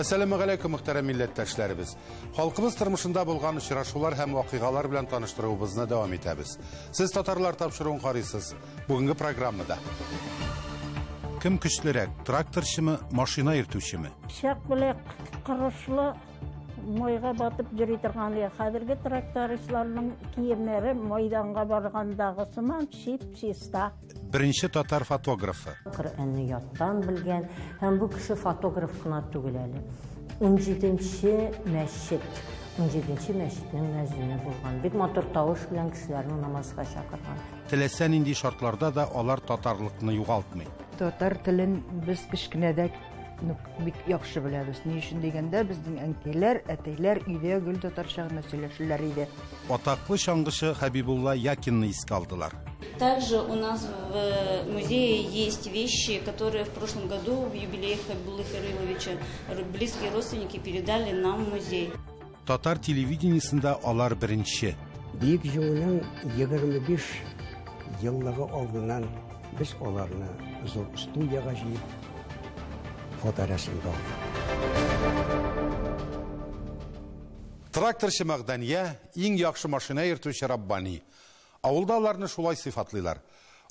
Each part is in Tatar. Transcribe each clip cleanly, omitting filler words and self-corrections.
Assalamu alaikum muhterem milletteşlerimiz. Halkımız tırmışında bulgan uçraşular hem vakıgalar bilen tanıştırığımızına devam etəbiz. Siz Tatarlar tapşırığın qarısız. Bugünkü programda. Kim güçlürek, traktorçı mı, maşina yırtuşu mu? Şak bilek qırışlı moyga batıp jürütürgan hazırki traktoristlarning kiyimleri maydanga bargandagısından şista. Birinci Tatar fotoğrafı. Qur'an'ı yattan bilgen, hem bu kişi fotoğrafına tügüleli. 17-ci meşrit, 17-ci meşritin məzini bulgan. Bir motor tavuş bilen kişilerini namazga şakırgan. Tilesen indi şartlarda da onlar Tatarlıqını yuğaltmayın. Tatar tilin biz kichkinadek yaxshi bilamiz. Ne üçün degende bizning ankeler, ataylar uyda gül tatarcha söyleşirler idi. Otaklı şangışı Habibullah Yakinni isk aldılar. Также у нас в музее есть вещи, которые в прошлом году в юбилей Хабибуллы Хариловича близкие родственники передали нам в музей. Tatar televizyonunda alar birinci. Büyük Jiğun'un 25 yıllığı olduğundan biz onlarını zor studiyaga jiyip fotoğrafını aldık. Traktorçı Mağdaniye, en yaxşı maşina yırtuşu Rabbani. Avuldalarını şulay sıfatlılar.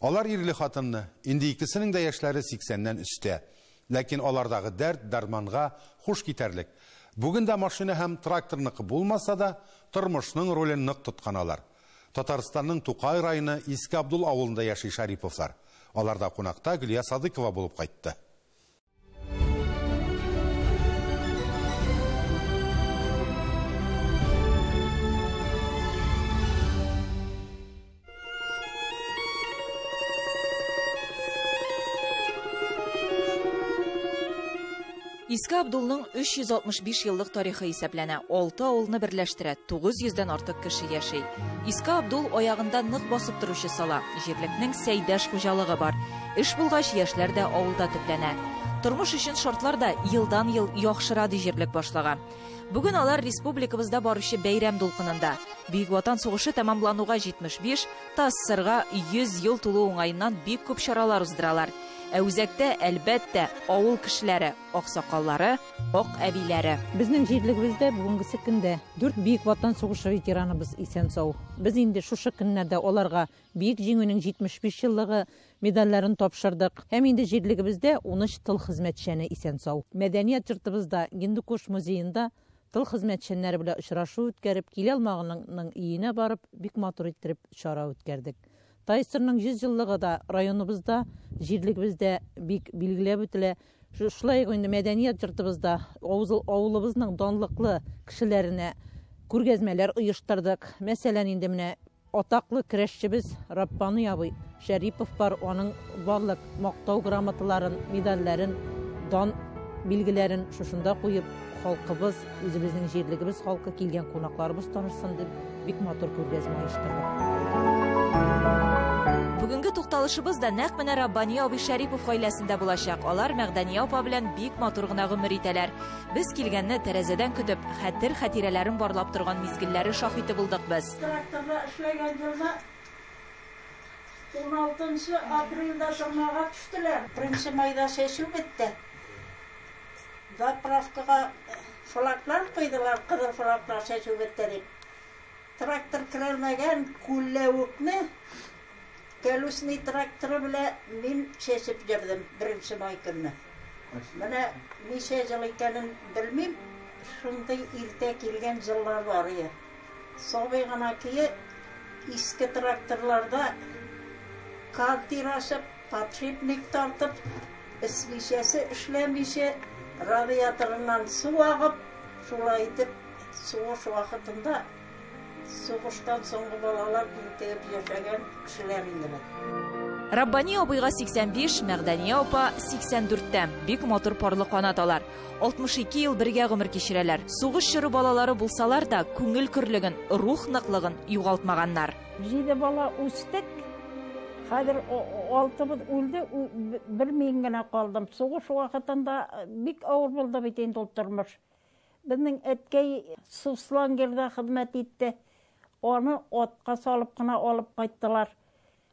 Alar irli xatınını, indi ikisinin de yaşları 80'den üstte. Lakin alardagi dert darmanğa hoş gitarlik. Bugün de maşina hem traktorniki bulmasa da turmuşning rolini nıq tutkanalar. Tatarstanның Tuqay rayını Eski Abdul avulunda yaşay Şaripovlar. Alarda konakta Gülya Sadıkova bulup qaytdı. Eski Abdul'ның 365 yıllık tarixi hesaplanı. 6 avulunu birleştirə, 900'den artık kişi yaşay. Eski Abdul oyağında nıq basıp duruşu sala. Jirlikning seydaş xo'jalığı var. İş bulgaç yaşlar da avulda tüplənə. Turmuş üçün şartlar da yıldan yıl yaxşıradı jirlik başlağa. Bugün alar respublikamızda barışı beyram dolqınında. Büyük Vatan Soğuşı tamamlanуға 75, Tassırğa 100 yıl tulu oңайынан büyük köp şaralar uzdıralar. Özəkdə əlbəttə avul kişiləri, oqsaqalları, oq əbiləri. Bizning jirligimizde bugünkü kunda 4 Büyük Vatan Soğuşı veteranımız isen sağ. Biz indi şu kunda olarga Büyük Jiğun'un 75 yıllığı medallerini topşırdık. Hem indi jirligimizde 13 tıl hizmetçini isen sağ. Medeniyet yurtımızda Gindukuş Muzeyinde tıl hizmetçileri bile uçraşu ötkerip, kile almağının iyine barıp, bik motor ettirip şara ötkerdik. Taysırның 100 yıllığı da rayonumuzda, jirligimizde bik bilgilep ötüle, şulay goýunda medeniyet yurtımızda awulubuzning donlıklı kişilerine көрgezmeler uyuştırdık. Meselen indi mine otaklı kireşçimiz Rabbani abi Şeripov var, onun barlık maqtaw gramataların, medallerin, don bilgilerin şuşunda koyup halkımız, özümüzün jirligimiz halkı kelgen konaklarımız tanışsın dep bik motor көрgezme uyuştırdık. Bugünkü toxtalışыбыз da naq менә Rabbani abi Şəripov ailəsində bulacaq. Алар Мәгдәния апа белән бик матур гына гомер итәләр. Biz килгәнне тәрәзәдән көтеп, хәтер-хатирәләрен барлап торган мизгилләре шаһиты булдык без. Traktorda işleyen yılda 16 aprelda şamağa düştüler. 1 mayda seçim bitti. Zapravkaga flaklar koydular, kıdır flaklar seçim bitti deyip. Traktör kirelmegen kullevukni Kelusni traktörü bile min seçip girdim 1 may günü. Bana neçe yıl ikenin bilmem, şunda irte kelgen yıllar var ya. Soğuğuna ki eski traktörlerde kaltirası patşipnik tartıp, ismişesi işlemişe radyatöründen su ağıp, şulaytıp, soğuş vakitinde soğuştan sonra balalar büyüteyip yaşayan kişilerindi. Rabbani abıyğa 85, Мәгдәния апа 84'te. Bik motor parlı kanat alar. 62 yıl birge gümür keçirələr. Soğuş çırı balaları bulsalar da köngül kürlügün, ruh nıqlığın yuğaltmaganlar. 7 bala üstek. Hazır 6'ımız öldü, 1 men gene kaldım. Soğuş vakitinde bik ağır buldu biten doldurmuş. Bizning etkey Suslan geride hizmet etti. Onu otqa salıp gına alıp qayttılar.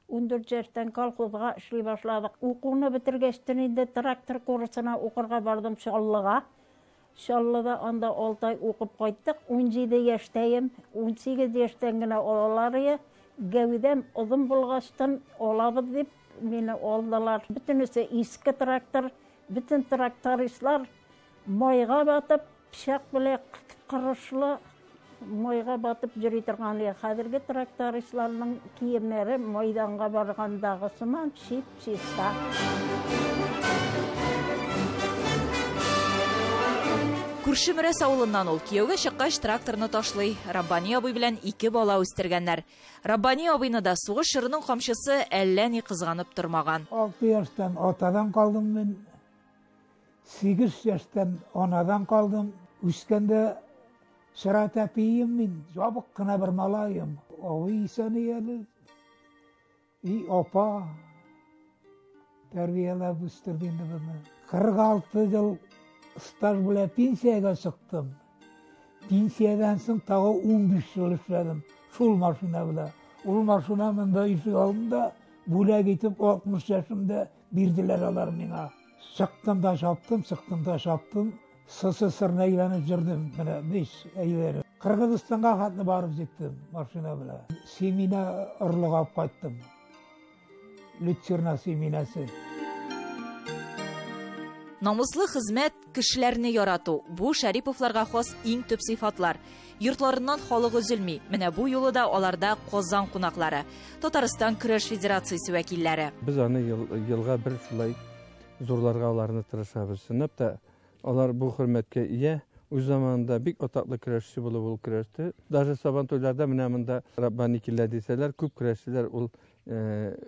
14 yaştan kolxozga işley başladık. Okuğunu bitirgeçten indi traktor kursuna okurga bardım Şallığa. Şallı'da anda 6 ay okup kayttık. 17 yaştayım. 18 yaştan gene olaları gövdem uzun bulgaçtan olabı deyip beni oldular. Bütünüsü eski traktör, bütün traktoristler moyga batıp, pişak bile kırışlı moyga batıp jüri turgan. Hazırki traktoristlerin kiyimleri moydanga bargandagısıman şip-şista. Күрше Мөрәс авылыннан ул кияүгә чыккач тракторны ташлый. Раббани абый белән 2 бала үстергәннәр. Раббани абыйны да сугыш шырының камчысы әллә ни кызганып тормаган. 6 yaştan atadan kaldım ben. 8 yaştan anadan kaldım. Üskende sıra tepiyim ben. Jabık kına bir malayım. Ovi seni yeli. Opa. Terbiyelep üstürdüğünde beni. 46 yıl staj bile pensiyaga çıktım. Pensiyadan soň tağı 15 yıl işledim. Şul maşina bile. Ol maşinamın da işi aldım da bula gitip 60 yaşımda birdiler alar mena. Çıktım da şaptım. SSSR'na aylanıp jirdim. Mene 5 ayları. Kırgızistan'a hatlı barıp jettim maşina bile. Semina ırlıgap qaytdım. Lütçerna seminası. Намуслы хезмәт, кешеләрне ярату – бу Шәриповларга хас иң төп сыйфатлар. Йортларыннан халык өзелми. Менә бу юлы да аларда Казан кунаклары, Татарстан көрәш федерациясе вәкилләре. Без аны елга бер шулай зурларга аларны тырышабыз. Сынып та алар бу хөрмәткә ия, үз заманында бик атаклы көрәшче булып ул көрәште. Даже Сабан тойларда менә монда Раббани килә дисәләр, күп көрәшчеләр ул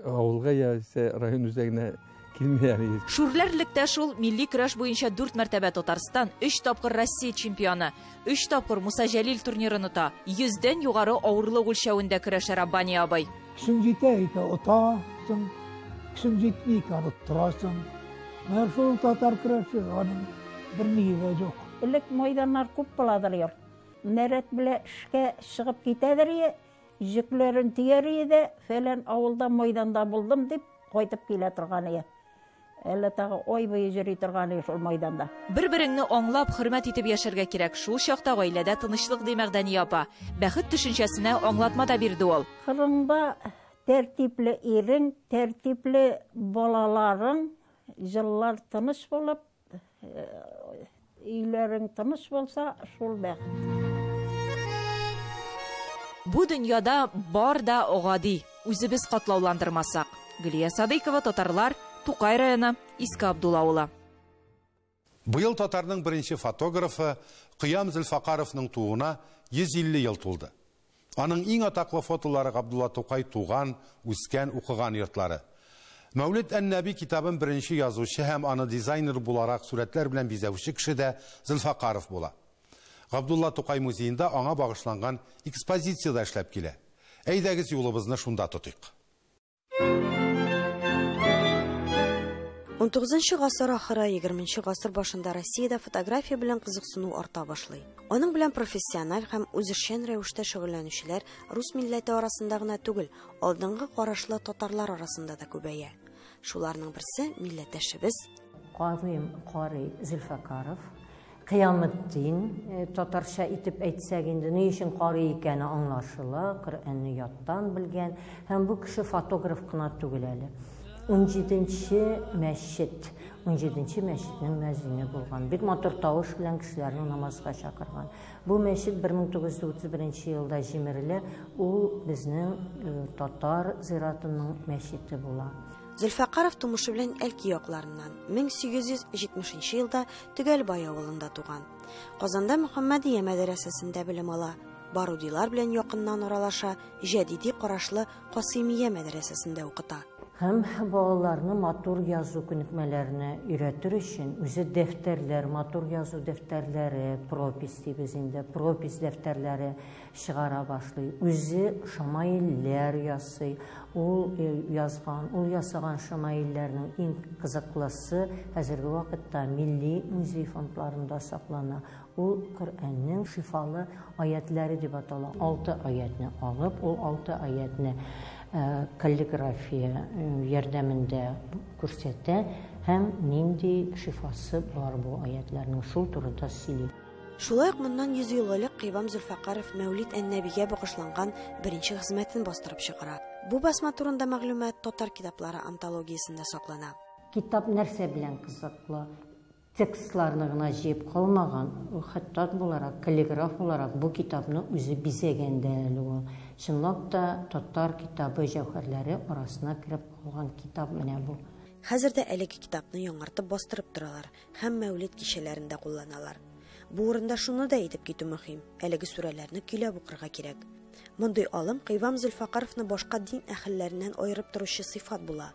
авылга яисә район үзәгенә Шүрләрлектә шул милли көрәш буенча 4 мәртәбә Татарстан, 3 тапкыр Россия чемпионы, 3 тапкыр Муса Җәлил турнирын ота, 100дән югары авырлык үлчәвендә көрәшә Раббани абый. Кешем җитә икән, отасың, кешем җитми икән, оттырасың. Менә шул татар көрәше, аның бер ниге юк. Элек мәйданнар күп буладыр. Нәрәт белән эшкә чыгып китәдер, җекләрен тияр иде, фәлән авылда мәйданда булдым дип кайтып килә торган иде. Әллә тагы ой буе йөри торган шул мәйданда. Бер-береңне аңлап, хөрмәт итеп яшәргә кирәк. Шул чакта гаиләдә тынычлык ди Мәгъдәни апа. Бәхет төшенчәсенә аңлатма да бирде ул. Кырында тәртипле ирең, тәртипле балаларың, җыллар тыныч булып, өйләрең тыныч булса, шул бәхет. Бу дөньяда бар да гади, үзебез катлауландырмасак. Гөлия Садыйкова, Татарлар, Тукай районы, Иске Абдул авылы. Быел татарның беренче фотографы Кыям Зөлфакаровның тууына 150 ел тулды. Аның иң атаклы фотолары Габдулла Тукай туган, үскән, укыган йортлары. Мәүлид ән-Нәби китабын беренче язучы һәм аны дизайнер буларак сурәтләр белән бизәүче кеше дә Зөлфакаров була. Габдулла Тукай музеенда аңа багышланган экспозицияда эшләп килә. Әйдәгез юлыбызны шунда тотыйк. 19 гасыр ахыры, 20 гасыр башында Россиядә фотография белән кызыксыну арта башлый. Аның белән профессиональ һәм үзешчән рәвештә шөгыльләнүчеләр рус милләте арасында гына түгел, алдынгы карашлы татарлар арасында да күбәя. Шуларның берсе милләттәшебез Карый Зөлфакаров. Кыяметтин, татарча итеп әйтсәк инде, ни өчен карый икәне аңлашыла, Коръәнне яттан белгән, һәм бу кеше фотограф кына түгел әле. 17-нче мәчетнең мөәзине булган. Бик матур тавыш белән кешеләрне намазга чакырган. Бу мәчет 1931 елда җимерелә, ул безнең татар зиратының мәчете була. Зөлфакаров тумышы белән Әлки якларыннан 1870 елда Төгәлбай авылында туган. Казанда Мөхәммәдия мәдрәсәсендә белем ала. Барудилар белән якыннан аралаша, җәдиди карашлы Касыймия мәдрәсәсендә укыта. Һәм балаларны матур язу күнекмәләренә өйрәтер өчен үзе дәфтәрләр, матур язу дәфтәрләре, пропис дибез инде, пропис дәфтәрләре чыгара башлый. Үзе шамаилләр ясый. Ул ясаган шамаилләрнең иң кызыклысы хәзерге вакытта милли музей фондларында саклана. Ул Коръәннең шифалы аятләре дип атала. 6 аятны алып, ул 6 аятны каллиграфия ярдәмендә күрсәтә һәм нинди шифасы бар бу аятларның, шул турыда сөйли. Шулай ук моннан 100 ел элек Кыйвам Зөлфәкаров Мәүлид ән-Нәбигә багышланган беренче хезмәтен бастырып чыгара. Бу басма турында мәгълүмат татар китаплары антологиясендә саклана. Китап нәрсә белән кызыклы? Текстларны гына җыеп калмаган, хәтта буларак, каллиграф буларак бу китапны үзе бизәгән дә әле ул. Чынлап та татар китабы җәүһәрләре арасына кереп калган китап менә бу. Хәзердә әлеге китапны яңартып бастырып торалар һәм Мәүлид кичәләрендә кулланалар. Бу урында шуны да әйтеп китү мөһим. Әлеге сүрәләрне көйләп укырга кирәк. Мондый алым Кыйвам Зөлфәкаровны башка дин әһелләреннән аерып торучы сыйфат була.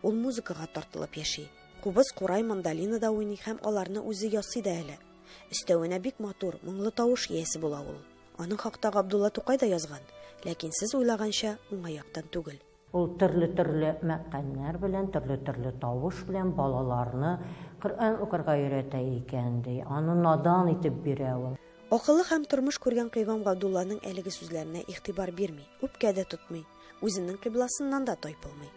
Ул музыкага тартылып яши. Кубыз, курай, мандолина да уйный һәм аларны үзе ясый да әле. Өстәвенә бик матур, моңлы тавыш иясе була ул. Аның хакта Габдулла Тукай да язган, ләкин сез уйлаганча уңаяктан түгел. Ул төрле мәкальләр белән, төрле тавыш белән балаларны Коръән укырга өйрәтә икән ди. Аны надан итеп бирә ул. Акыллы һәм тормыш күргән Кыйвам Габдулланың әлеге сүзләренә игътибар бирми, үпкә дә тотмый, үзенең кыйбласыннан да тайпылмый.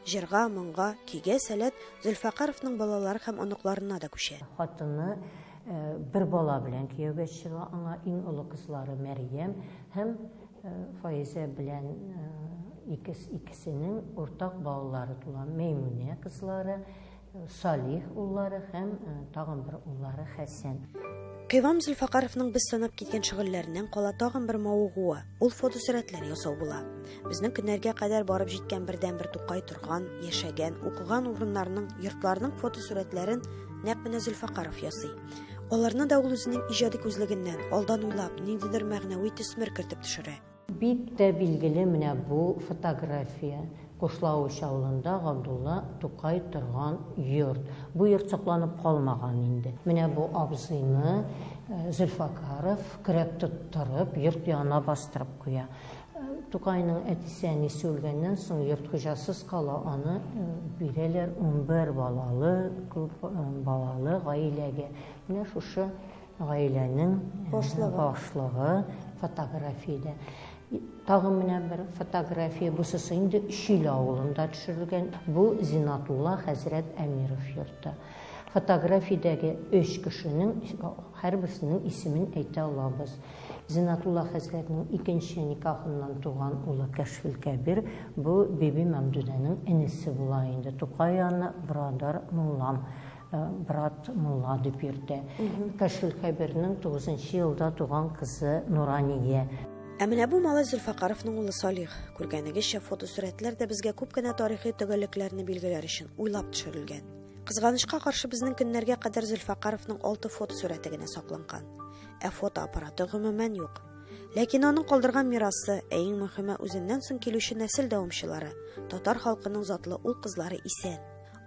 Җырга, моңга, көйгә сәләт Зөлфәкаровның балалары һәм оныкларына да күчә. Хатыны бер бала белән кияүгә чыга, аңа иң олы кызлары Мәрьям һәм Файза белән икесенең уртак балалары тула. Мәймүнә кызлары, Салих уллары һәм тагын бер уллары Хәсән. Кыйвам Зөлфәкаровның без санап киткән шөгыльләреннән кала тагын бер мавыгуы. Ул фотосурәтләр ясау була. Безнең көннәргә кадәр барып җиткән бердән-бер Тукай торган, яшәгән, укыган урыннарның, йортларның фотосурәтләрен нәкъ менә Зөлфәкаров ясый. Аларны да ул үзенең иҗади күзлегеннән алдан уйлап, ниндидер мәгънәви төсмер кертеп төшерә. Бик тә билгеле менә бу фотография. Кушлавыч авылында Габдулла Тукай торган йорт. Бу йорт сакланып калмаган инде. Менә бу абзыйны Зөлфәкаров көрәк тоттырып, йорт янына бастырып куя. Тукайның әтисе әнисе үлгәннән соң йорт хуҗасыз кала, аны бирәләр 11 балалы гаиләгә. Менә шушы гаиләнең башлыгы фотографиядә. Тагын менә бер фотография, бусы инде Шил авылында төшерелгән. Бу Зинатулла хәзрәт Әмиров йорты. Фотографиядәге 3 кешенең һәрберсенең исемен әйтә алабыз. Зинатулла хәзрәтнең икенче никахыннан туган улы Кәшфил Кәбир, бу Биби Мәмдүдәнең энесе була инде. Тукай аны брат Мулла дип йөртә. Кәшфил Кәбирнең 9 елда туган кызы Нурания. Ә менә бу малай Зөлфәкаровның улы Салих. Күргәнегезчә, фотосурәтләр дә безгә күп кенә тарихи төгәллекләрне билгеләр өчен уйлап төшерелгән. Кызганычка каршы безнең көннәргә кадәр Зөлфәкаровның 6 фотосурәте генә сакланган. Ә фотоаппараты гомумән юк. Ләкин аның калдырган мирасы, иң мөһиме үзеннән соң килүче нәсел дәвамчылары, татар халкының затлы ул кызлары исән.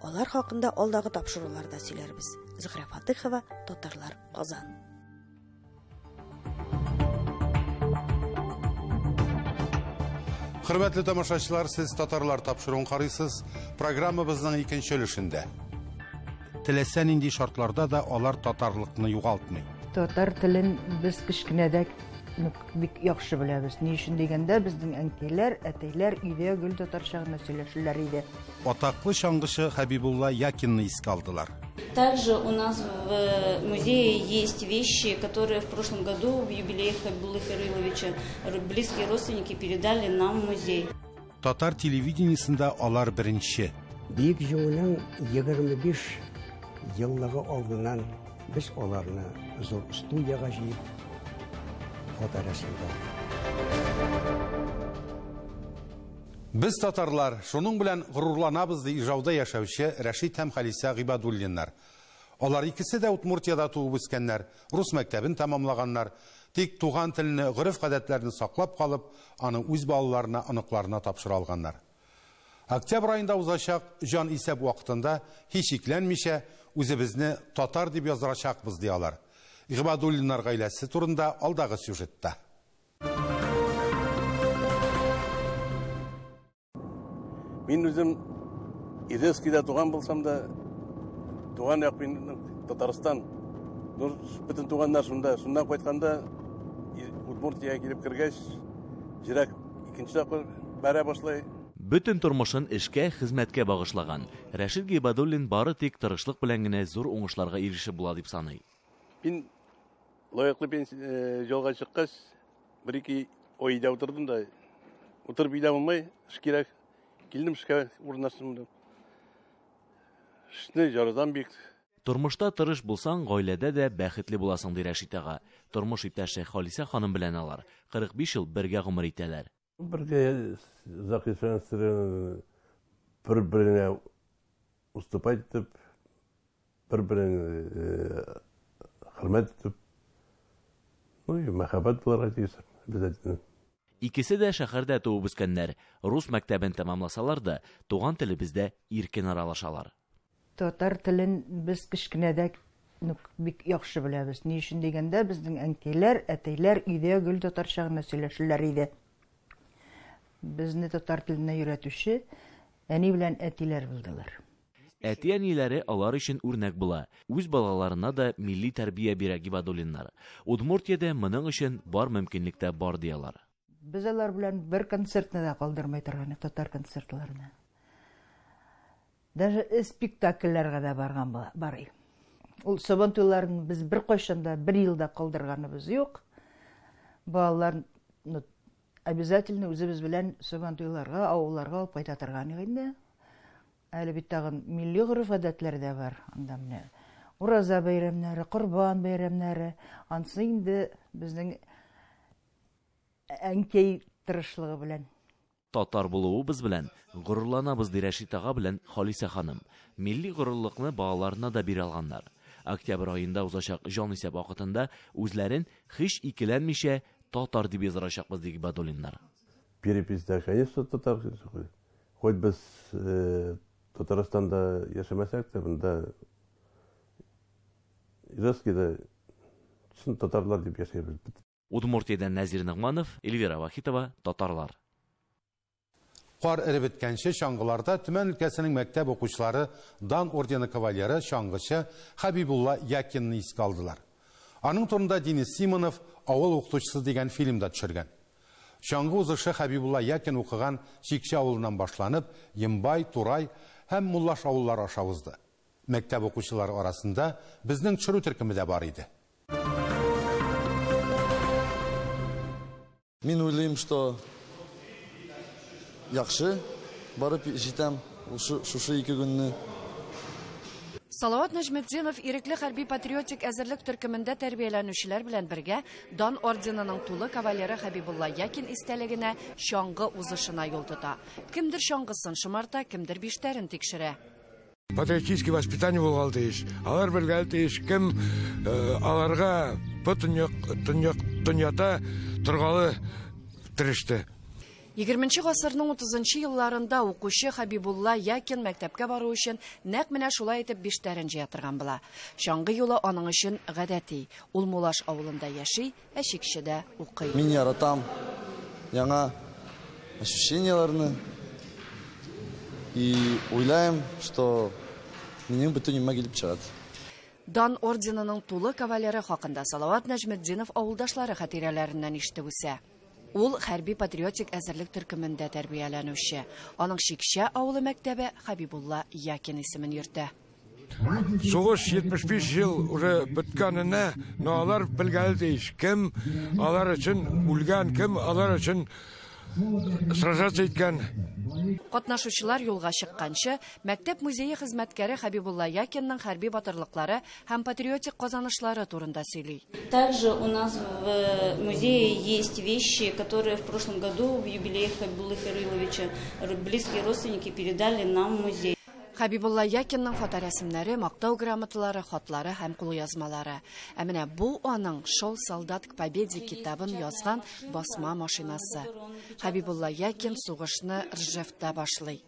Алар хакында алдагы тапшыруларда сөйләрбез. Зөһрә Фатыйхова, Татарлар, Казан. Хөрмәтле тамашачылар, сез татарлар тапшыруын карыйсыз. Программабызның икенче өлешендә. Теләсә нинди шартларда да алар татарлыкны югалтмый. Татар телен без кичкенәдә бик яхшы беләбез. Ни өчен дигәндә, безнең әнкәйләр, әтәйләр өйдә гел татарча гына сөйләшәләр иде. Атаклы чаңгычы Хәбибулла Якинны искә алдылар. Также у нас в музее есть вещи, которые в прошлом году в юбилей Хабибуллы Хариловича близкие родственники передали нам в музей. Татар телевидениесында алар беренче. Бик җиңүнең 25 еллыгы алдыннан без аларны зур студияга җыеп фоторәсемдә. Без татарлар шуның белән горурланабыз ди ижауда яшәүче Рәшид һәм Халисә Гыйбадуллиннар. Алар икесе дә Удмуртиядә туып үскәннәр, рус мәктәбен тәмамлаганнар. Тик туган телне, гореф-гадәтләрне саклап калып, аны үз балаларына, оныкларына тапшыра алганнар. Октябрь айында узачак җан исәп вакытында һич икеләнмичә үзебезне татар дип яздырачакбыз ди алар. Гыйбадуллиннар гаиләсе турында алдагы сюжетта. Мин үзем Идескида туган булсам да, туган як мин Татарстан. Бөтен туганнар шунда, шуннан кайтканда Удмуртиягә килеп кергәч, җирәк икенче тапкыр бәрә башлый. Бөтен тормышын эшкә, хезмәткә багышлаган Рәшит Гыйбадуллин бары тик тырышлык белән генә зур уңышларга ирешеп була дип саный. Мин лаеклы жолга чыккач, бер-ике ойда утырдым да, утырып уйламай, эш кирәк. Килдем эшкә, урнаштым. Эшне жардан бик. Тормышта тырыш булсаң, гаиләдә дә бәхетле буласың ди Рәшит ага. Тормыш иптәше Халисә ханым белән алар 45 ел бергә гомер итәләр. Бергә закисәнстерен бер-беренә уступать итеп, бер-берен хөрмәт итеп, мәхәббәт булырга тиеш обязательно. Икесе дә шәһәрдә туып үскәннәр. Рус мәктәбен тәмамласалар да, туган телебездә иркен аралашалар. Татар телен без кичкенәдә бик яхшы беләбез. Ни өчен дигәндә, безнең әнкәйләр, әтәйләр өйдә гел татарча гына сөйләшәләр иде. Безне татар теленә өйрәтүче әни белән әтиләр булдылар. Әти-әниләре алар өчен үрнәк була. Үз балаларына да милли тәрбия бирә Гыйбадуллиннар. Удмуртиядә моның өчен бар мөмкинлек тә бар диялар. Без алар белән бер концертны да калдырмай торган, татар концертларына. Даже спектакльләргә дә барган барый. Ул Сабантуйларын без бер кайчанда, бер елда калдырганыбыз юк. Балалар обязательно үзебез белән Сабантуйларга, авылларга алып кайта торган инде. Әле бит тагын милли гореф-гадәтләр дә бар. Анда менә Ураза бәйрәмнәре, Корбан бәйрәмнәре, ансы инде безнең әнкәй тырышлыгы белән. Татар булуыбыз белән горурланабыз ди Рәшит ага белән Халисә ханым. Милли горурлыкны балаларына да бирә алганнар. Октябрь аенда узачак җанисәп вакытында үзләрен һич икеләнмичә татар дип язырачакбыз ди Гыйбадуллиннар. Переписта, конечно, татар. Хоть без Татарстанда яшәмәсәк тә, монда Ижевскида татарлар дип яшәйбез. Удмуртиядән Нәзир Нигъманов, Эльвира Вахитова, татарлар. Кар эреп беткәнче чаңгыларда Төмән өлкәсенең мәктәп укучылары дан ордены кавалеры чаңгычы Хабибулла Якинны искә алдылар. Аның турында Денис Симонов авыл укытучысы дигән фильмда төшергән. Чаңгы узышы Хабибулла Якин укыган Чикче авылыннан башланып, Ембай, Турай һәм Муллаш авыллары аша узды. Мәктәп укучылары арасында безнең төшерү төркеме дә бар иде. Мин уйлыйм, что яхшы барып җитәм шушы 2 көнне. Салават Нәҗметдинов ирекле хәрби патриотик әзерлек төркемендә тәрбияләнүчеләр белән бергә дан орденының тулы кавалеры Хабибулла Якин истәлегенә чаңгы узышына юл тота. Кемдер чаңгысын шымарта, кемдер биштәрен тикшерә. Патриотический воспитание булган тиеш. Алар белгән тиеш, кем аларга дөньяда торгалы тырышты. 20 гасырның 30 елларында укучы Хабибулла Якин мәктәпкә бару өчен нәкъ менә шулай итеп биштәрен җыя торган була. Чаңгы юлы аның өчен гадәти. Ул Мулаш авылында яши, ә Чикчедә укый. Мин яратам яңа ощущенияларны и уйлаем, что минем бөтен юмә килеп чыгат. Дан орденының тулы кавалеры хакында Салават Нәҗметдинов авылдашлары хатирәләреннән ишетеп үсә. Ул хәрби патриотик әзерлек төркемендә тәрбияләнүче. Аның Чикче авылы мәктәбе Хабибулла Якин исемен йөртә. Сугыш 75 ел уже беткәненә, но алар белгән тиеш, кем алар өчен үлгән, кем алар өчен сражаться иткән. Катнашучылар юлга чыкканчы, мәктәп музее хезмәткәре Хабибулла Якинның хәрби батырлыклары һәм патриотик казанышлары турында сөйли. Также у нас в музее есть вещи, которые в прошлом году в юбилей Хабибуллы Хариловича близкие родственники передали нам в музей. Хабибулла Якинның фоторәсемнәре, мактау грамоталары, хатлары һәм кулъязмалары. Ә менә бу аның «Шел солдат к победе» китабын язган басма машинасы. Хабибулла Якин сугышны Ржевтә башлый.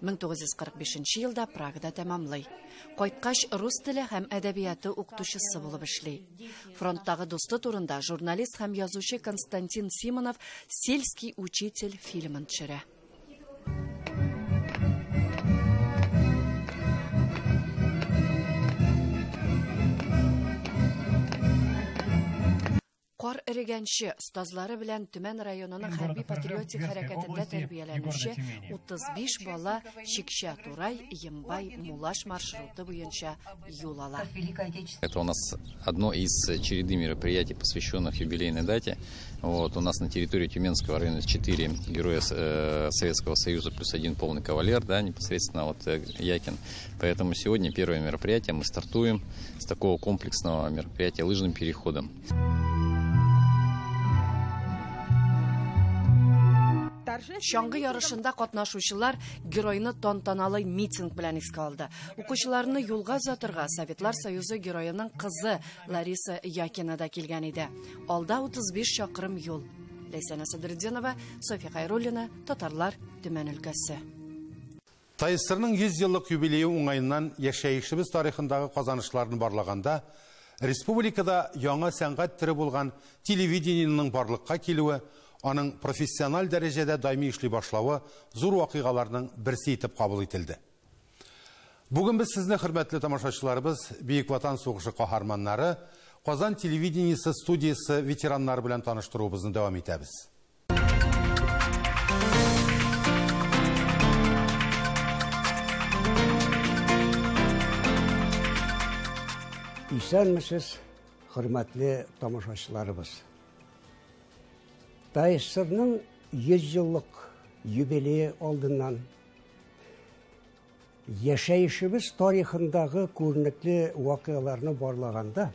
1945 елда Прагада тәмамлый. Кайткач рус теле һәм әдәбияты укытучысы булып эшли. Фронттагы дусты турында журналист һәм язучы Константин Симонов «Сельский учитель» фильмын төшерә. Кар эрегәнче остазлары белән Төмән районының хәрби патриотик хәрәкәтендә тәрбияләнүче 35 бала Чикча Турай, Ембай, Мулаш маршруты буенча юл ала. Это у нас одно из череды мероприятий, посвященных юбилейной дате. Вот, у нас на территории Тюменского района 4 героя Советского Союза плюс 1 полный кавалер, да, непосредственно вот Якин. Поэтому сегодня первое мероприятие мы стартуем с такого комплексного мероприятия лыжным переходом. Шаңгы ярышында катнашучылар геройны тантаналы митинг белән искә алды. Укучыларны юлга озатырга Советлар Союзы героеның кызы Лариса Якина да килгән иде. Алда 35 чакрым юл. Ләйсәнә Садырдинова, София Хайруллина, Татарлар, Төмән өлкәсе. Тайыстырның 100 еллык юбилейы уңайыннан яшәешебез тарихындагы казанышларны барлаганда, республикада яңа сәнгать türе булган телевидениенең барлыкка килүе, аның профессиональ дәрәҗәдә даими эшли башлавы зур вакыйгаларның берсе итеп кабул ителде. Бүген без сезне, хөрмәтле тамашачыларыбыз, Бөек Ватан сугышы каһарманнары, Казан телевидениесе студиясе ветераннары белән таныштыруыбызны дәвам итәбез. Исәнмесез, хөрмәтле тамашачыларыбыз. Тайыстырның 100 еллык юбилейы алдыннан яшәешебез тарихындагы күренекле вакыйгаларны барлаганда,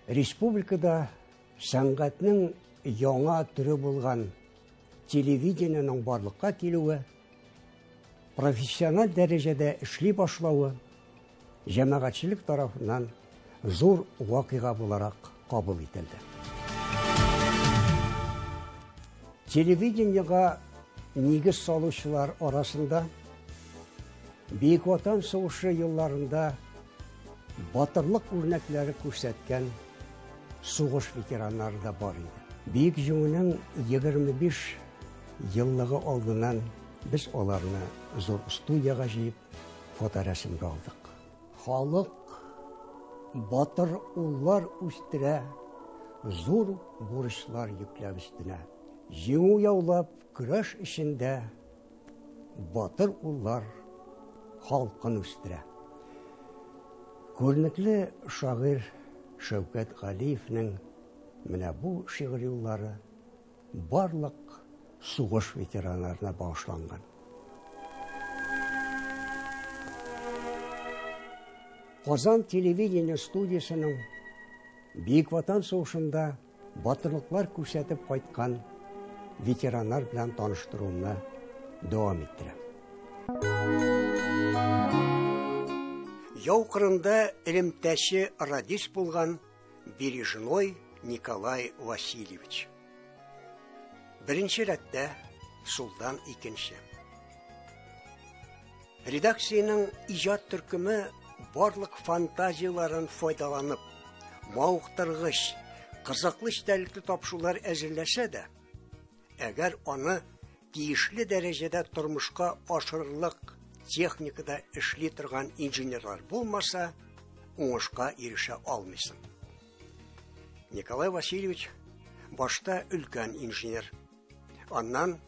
республикада сәнгатьнең яңа түре булган телевидениенең барлыкка килүе, профессиональ дәрәҗәдә эшли башлавы җәмәгатьчелек тарафыннан зур вакыйга буларак кабул ителде. Телевидениега нигез салучылар арасында Бөек Ватан сугышы елларында батырлык үрнәкләре күрсәткән сугыш ветераннары да бар иде. Бөек җиңүнең 25 еллыгы алдыннан без аларны зур студияга җыеп фоторәсемгә алдык. Халык батыр уллар үстерә, зур бурычлар йөкләп өстенә. Җиңү яулап, көрәш эчендә батыр уллар халкын үстерә. Күренекле шагыйрь Шәүкәт Галиевнең менә бу шигырь юллары барлык сугыш ветераннарына багышланган. Казан телевидение студиясының Бөек Ватан сугышында батырлыклар күрсәтеп кайткан ветераннар белән таныштыруны дәвам иттерәм. Яу кырында элемтәче радист булган Бережной Николай Васильевич. Беренче рәттә, сулдан икенче. Редакциянең иҗат төркеме барлык фантазияларын файдаланып, мауктыргыч, кызыклы эчтәлекле тапшырулар әзерләсә дә, әгәр аны тиешле дәрәҗәдә тормышка ашырырлык техникада эшли торган инженерлар булмаса, уңышка ирешә алмыйсың. Николай Васильевич башта өлкән инженер. Аннан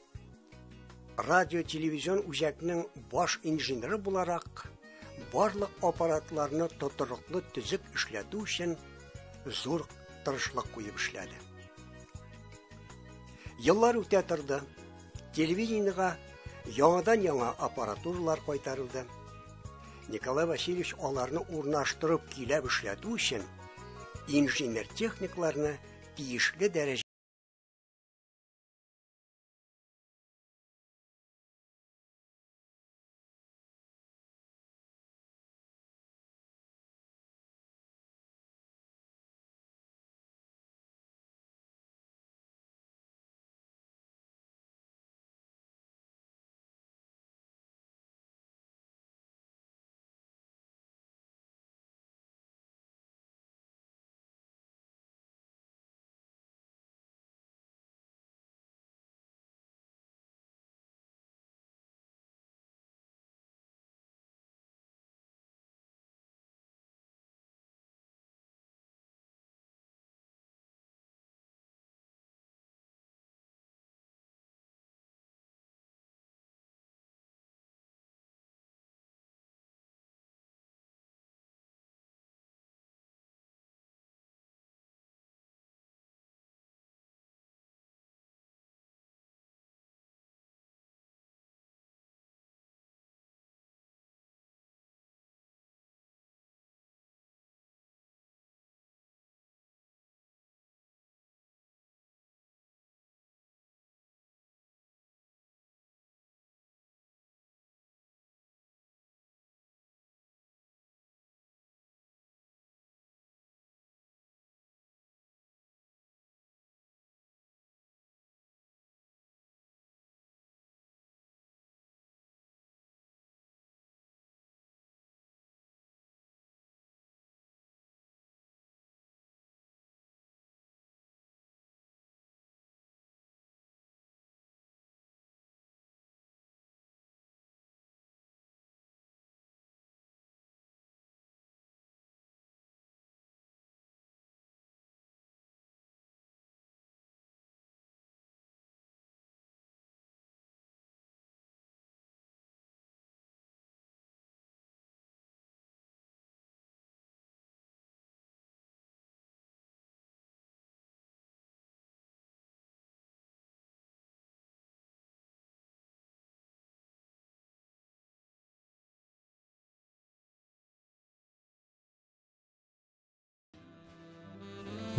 радио-телевизион үзәкнең баш инженеры буларак барлык аппаратларны тотырлыклы төзек эшләтү өчен зур тырышлык куеп эшләде. Еллар үтә торды. Телевидениега яңадан яңа аппаратуралар кайтарылды. Николай Васильевич аларны урнаштырып килеп эшләтү өчен инженер техникларны тиешле дәрәҗәдә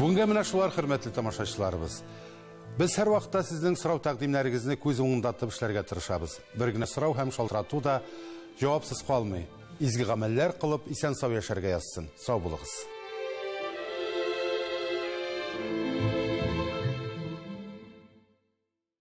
Бүгінге менә шулар, хөрмәтле тамашачыларыбыз. Без һәр вакытта сезнең сорау тәкъдимнәрегезне күз уңындатып эшләргә тырышабыз. Бер генә сорау һәм шалтырату да җавапсыз калмый. Изге гамәлләр кылып, исән-сау яшәргә язсын. Сау булыгыз.